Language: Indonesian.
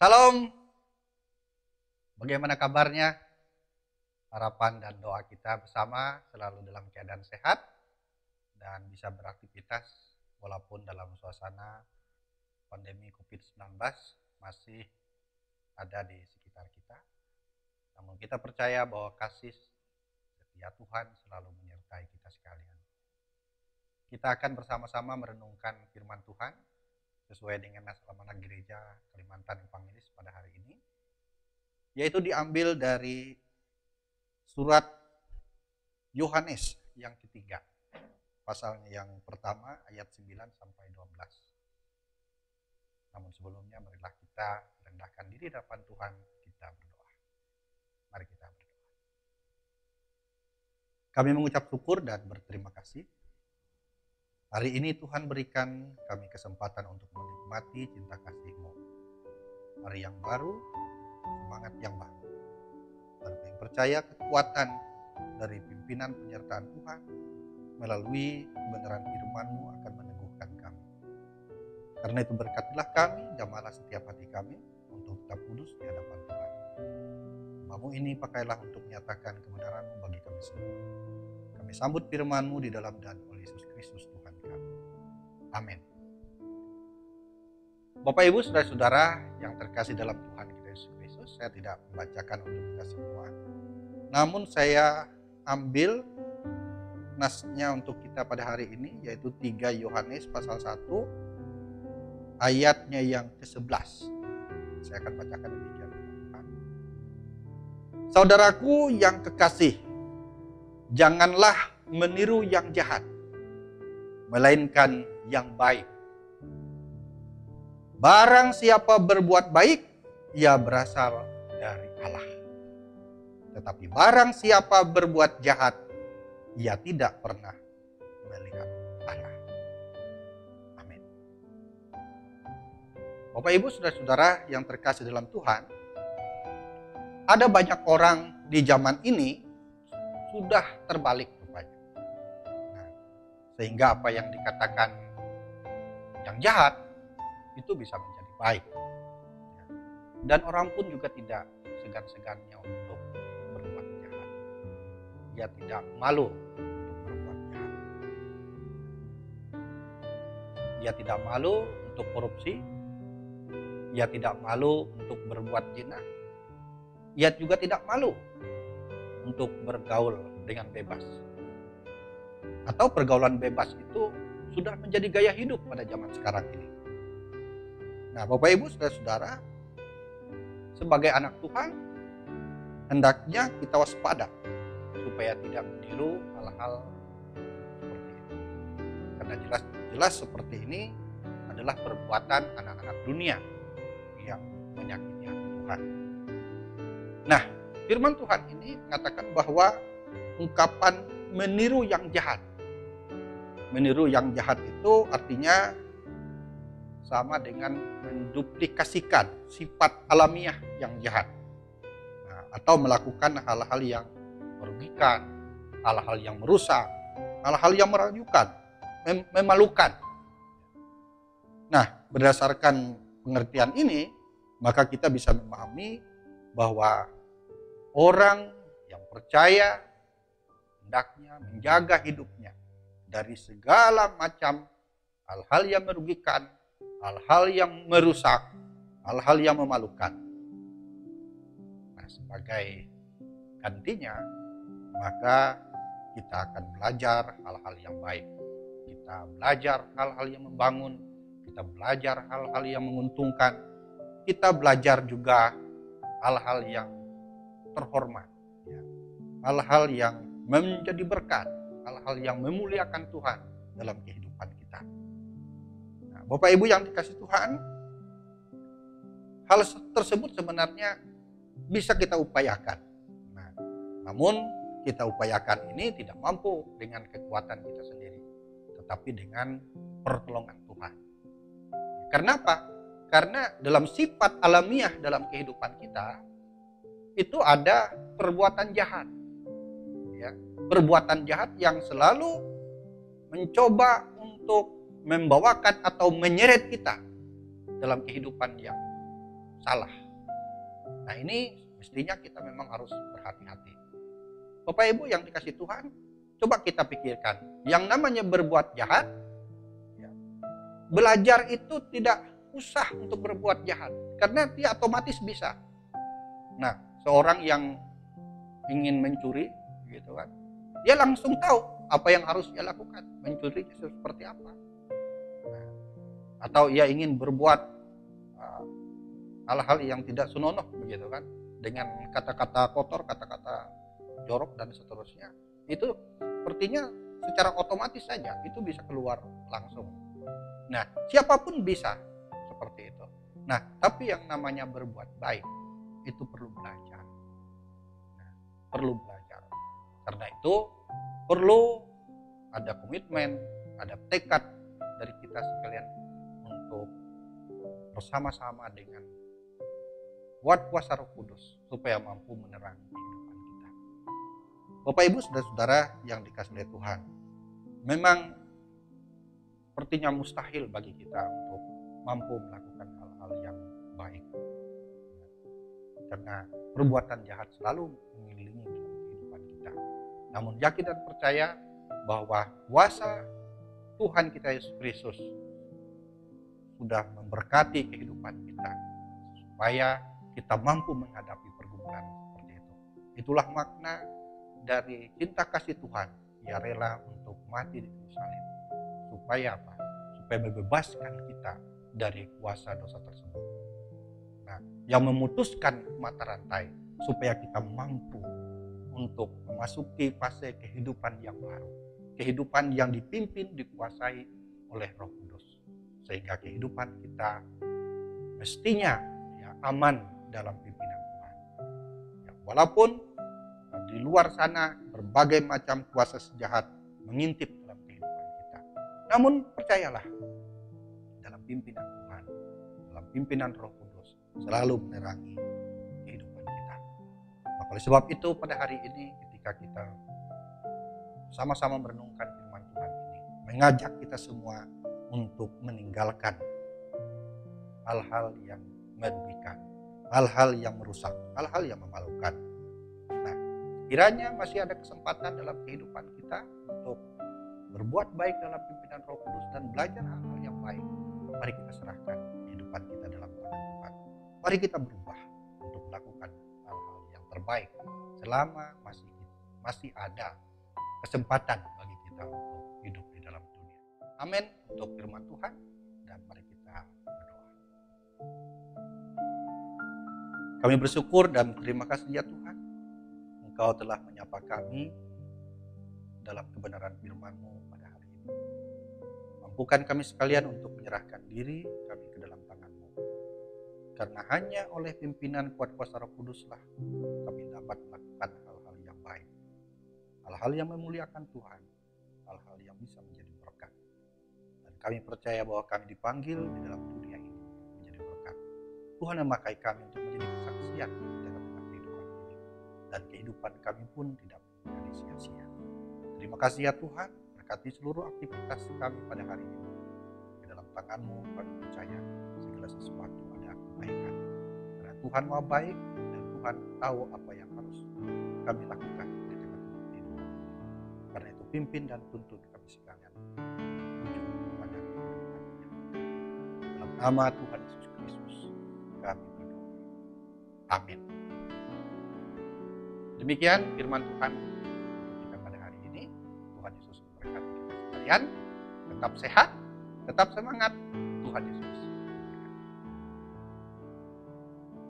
Salam, bagaimana kabarnya? Harapan dan doa kita bersama selalu dalam keadaan sehat dan bisa beraktivitas walaupun dalam suasana pandemi COVID-19 masih ada di sekitar kita. Namun kita percaya bahwa kasih setia Tuhan selalu menyertai kita sekalian. Kita akan bersama-sama merenungkan firman Tuhan sesuai dengan naskah amanah gereja Kalimantan Evangelis pada hari ini, yaitu diambil dari surat Yohanes yang ketiga, pasalnya yang pertama ayat 9 sampai 12. Namun sebelumnya marilah kita rendahkan diri di hadapan Tuhan, kita berdoa. Mari kita berdoa. Kami mengucap syukur dan berterima kasih. Hari ini Tuhan berikan kami kesempatan untuk menikmati cinta kasih-Mu. Hari yang baru, semangat yang baru. Dan kami percaya kekuatan dari pimpinan penyertaan Tuhan melalui kebenaran firman-Mu akan meneguhkan kami. Karena itu berkatilah kami, jamalah setiap hati kami untuk tetap kudus di hadapan Tuhan. Hamba-Mu ini pakailah untuk menyatakan kebenaran-Mu bagi kami semua. Kami sambut firman-Mu di dalam dan oleh Yesus Kristus Tuhan kami. Amin. Bapak Ibu saudara-saudara yang terkasih dalam Tuhan kita Yesus Kristus, saya tidak membacakan untuk kita semua. Namun saya ambil nasnya untuk kita pada hari ini, yaitu 3 Yohanes pasal 1 ayatnya yang ke-11. Saya akan bacakan demikian. Saudaraku yang kekasih, janganlah meniru yang jahat, melainkan yang baik. Barang siapa berbuat baik, ia berasal dari Allah. Tetapi barang siapa berbuat jahat, ia tidak pernah melihat Allah. Amin. Bapak Ibu saudara-saudara yang terkasih dalam Tuhan, ada banyak orang di zaman ini sudah terbalik rupanya. Sehingga apa yang dikatakan yang jahat itu bisa menjadi baik. Dan orang pun juga tidak segan-segannya untuk berbuat jahat. Dia tidak malu untuk berbuat jahat. Dia tidak malu untuk korupsi. Dia tidak malu untuk berbuat zina. Dia juga tidak malu untuk bergaul dengan bebas. Atau pergaulan bebas itu sudah menjadi gaya hidup pada zaman sekarang ini. Nah, Bapak Ibu saudara-saudara, sebagai anak Tuhan, hendaknya kita waspada supaya tidak meniru hal-hal seperti itu. Karena jelas seperti ini adalah perbuatan anak-anak dunia yang menyakiti hati Tuhan. Nah, firman Tuhan ini mengatakan bahwa ungkapan meniru yang jahat. Meniru yang jahat itu artinya sama dengan menduplikasikan sifat alamiah yang jahat. Atau melakukan hal-hal yang merugikan, hal-hal yang merusak, hal-hal yang meragukan, memalukan. Nah, berdasarkan pengertian ini, maka kita bisa memahami bahwa orang yang percaya hendaknya menjaga hidupnya dari segala macam hal-hal yang merugikan, hal-hal yang merusak, hal-hal yang memalukan. Nah, sebagai gantinya, maka kita akan belajar hal-hal yang baik. Kita belajar hal-hal yang membangun, kita belajar hal-hal yang menguntungkan, kita belajar juga hal-hal yang terhormat, hal-hal yang menjadi berkat, hal-hal yang memuliakan Tuhan dalam kehidupan kita. Nah, Bapak Ibu yang dikasih Tuhan, hal tersebut sebenarnya bisa kita upayakan. Nah, namun kita upayakan ini tidak mampu dengan kekuatan kita sendiri, tetapi dengan pertolongan Tuhan. Karena apa? Karena dalam sifat alamiah dalam kehidupan kita itu ada perbuatan jahat. Ya, perbuatan jahat yang selalu mencoba untuk membawakan atau menyeret kita dalam kehidupan yang salah. Nah, ini mestinya kita memang harus berhati-hati. Bapak Ibu yang dikasih Tuhan, coba kita pikirkan, yang namanya berbuat jahat, ya, belajar itu tidak usah untuk berbuat jahat, karena dia otomatis bisa. Nah, seorang yang ingin mencuri, gitu kan, dia langsung tahu apa yang harus dia lakukan, mencuri seperti apa. Nah, atau ia ingin berbuat hal-hal yang tidak senonoh, begitu kan, dengan kata-kata kotor, kata-kata jorok dan seterusnya, itu sepertinya secara otomatis saja itu bisa keluar langsung. Nah, siapapun bisa seperti itu. Nah, tapi yang namanya berbuat baik itu perlu belajar. Nah, perlu belajar. Karena itu perlu ada komitmen, ada tekad dari kita sekalian untuk bersama-sama dengan kuasa Roh Kudus supaya mampu menerangi kehidupan kita. Bapak Ibu saudara-saudara yang dikasihi oleh Tuhan, memang sepertinya mustahil bagi kita untuk mampu melakukan hal-hal yang baik, karena perbuatan jahat selalu mengelilingi dalam kehidupan kita. Namun yakin dan percaya bahwa kuasa Tuhan kita Yesus Kristus sudah memberkati kehidupan kita supaya kita mampu menghadapi pergumulan seperti itu. Itulah makna dari cinta kasih Tuhan. Ia rela untuk mati di kayu salib. Supaya apa? Supaya membebaskan kita dari kuasa dosa tersebut. Nah, yang memutuskan mata rantai supaya kita mampu untuk memasuki fase kehidupan yang baru. Kehidupan yang dipimpin, dikuasai oleh Roh Kudus. Sehingga kehidupan kita mestinya ya, aman dalam pimpinan Tuhan. Ya, walaupun di luar sana berbagai macam kuasa sejahat mengintip dalam kehidupan kita. Namun percayalah, dalam pimpinan Tuhan, dalam pimpinan Roh Kudus selalu menerangi kehidupan kita. Nah, oleh sebab itu pada hari ini ketika kita sama-sama merenungkan firman Tuhan ini, mengajak kita semua untuk meninggalkan hal-hal yang merugikan, hal-hal yang merusak, hal-hal yang memalukan. Nah, kiranya masih ada kesempatan dalam kehidupan kita untuk berbuat baik dalam pimpinan Roh Kudus dan belajar hal-hal yang baik. Mari kita serahkan kehidupan kita dalam tangan Tuhan. Mari kita berubah untuk melakukan hal-hal yang terbaik selama masih ada kesempatan bagi kita untuk hidup di dalam dunia. Amin untuk firman Tuhan, dan mari kita berdoa. Kami bersyukur dan terima kasih ya Tuhan, Engkau telah menyapa kami dalam kebenaran firman-Mu pada hari ini. Mampukan kami sekalian untuk menyerahkan diri kami ke dalam tangan-Mu. Karena hanya oleh pimpinan kuasa Roh Kuduslah kami dapat melakukan hal-hal yang baik, hal-hal yang memuliakan Tuhan, hal-hal yang bisa menjadi berkat. Dan kami percaya bahwa kami dipanggil di dalam dunia ini menjadi berkat. Tuhan memakai kami untuk menjadi kesaksian di dalam kehidupan ini, dan kehidupan kami pun tidak menjadi sia-sia. Terima kasih ya Tuhan, berkati seluruh aktivitas kami pada hari ini. Di dalam tangan-Mu kami percaya segala sesuatu ada kebaikan. Karena Tuhan Maha baik dan Tuhan tahu apa yang harus kami lakukan di tengah-tengah kehidupan. Karena itu pimpin dan tuntun kami sekalian menuju kepada kehidupan yang baik. Dalam nama Tuhan Yesus Kristus kami berdoa. Amin. Demikian firman Tuhan kita pada hari ini. Tuhan Yesus memberkati kita sekalian. Tetap sehat, tetap semangat. Tuhan Yesus